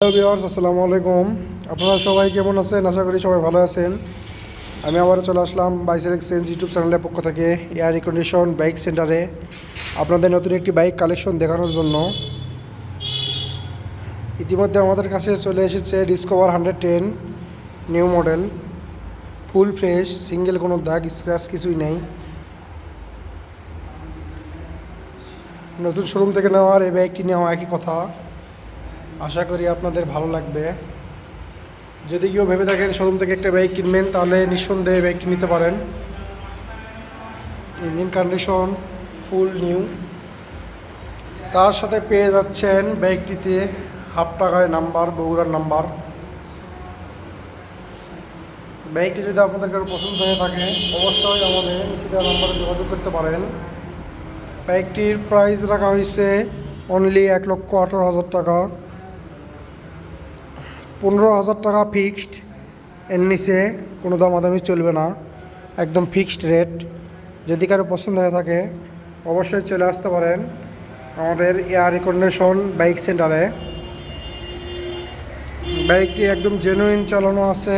Hello viewers, আসসালামু আলাইকুম। আপনারা সবাই কেমন আছেন? আশা করি সবাই ভালো আছেন। আমি আবারও চলে আসলাম বাইসাইকেল এক্সচেঞ্জ ইউটিউব চ্যানেলের পক্ষ থেকে এয়ার রিকন্ডিশন বাইক সেন্টারে আপনাদের নতুন একটি বাইক কালেকশন দেখানোর জন্য। ইতিমধ্যে আমাদের কাছে চলে এসেছে discover 110 new model, full fresh, single কোনো দাগ স্ক্র্যাচ কিছুই নেই। নতুন শোরুম থেকে নেওয়ার এই বাইকটি নেওয়া একই কথা। আশা করি আপনাদের ভালো লাগবে। যদি কেউ ভেবে থাকেন শোরুম থেকে একটা বাইক কিনবেন, তাহলে নিঃসন্দেহে বাইকটি নিতে পারেন। ইঞ্জিন কন্ডিশন ফুল নিউ, তার সাথে পেয়ে যাচ্ছেন বাইকটিতে হাফ টাকায় নাম্বার, বগুড়ার নাম্বার। বাইকটি যদি আপনাদের কারো পছন্দ হয়ে থাকে, অবশ্যই আমাদের নিচে দেওয়া নাম্বারে যোগাযোগ করতে পারেন। বাইকটির প্রাইস রাখা হয়েছে অনলি 1,18,000 টাকা। 15,000 টাকা ফিক্সড, এর নিচে কোনো দামাদামি চলবে না, একদম ফিক্সড রেট। যদি কারো পছন্দ হয়ে থাকে অবশ্যই চলে আসতে পারেন আমাদের এয়ার রিকন্ডিশন বাইক সেন্টারে। বাইকটি একদম জেনুইন চালানো আছে।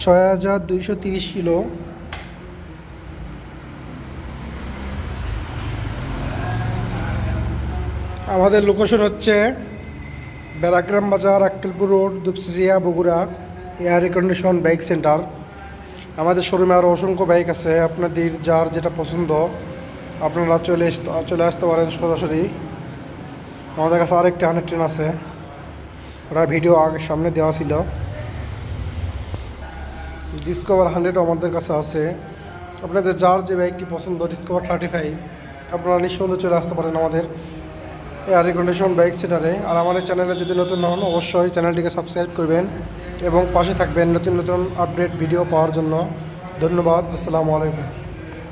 6,230 কিলো। আমাদের লোকেশন হচ্ছে বেড়াগ্রাম বাজার, Akkelpur road, Dupsia, Bogura. Air recondition bike center. আমাদের শোরুমে আরও অসংখ্য বাইক আছে, আপনাদের যার যেটা পছন্দ আপনারা চলে আসতে পারেন সরাসরি। আমাদের কাছে আরেকটি 110 আছে, ওরা ভিডিও আগে সামনে দেওয়া ছিল। ডিসকভার 100 আমাদের কাছে আছে। আপনাদের যার যে বাইকটি পছন্দ, ডিসকভার 35, আপনারা নিঃসন্দেহে চলে আসতে পারেন আমাদের এয়ার রিকন্ডিশন বাইক সেন্টারে। আর আমাদের চ্যানেলে যদি নতুন না হন, অবশ্যই চ্যানেলটিকে সাবস্ক্রাইব করবেন এবং পাশে থাকবেন নতুন নতুন আপডেট ভিডিও পাওয়ার জন্য। ধন্যবাদ। আসসালামু আলাইকুম।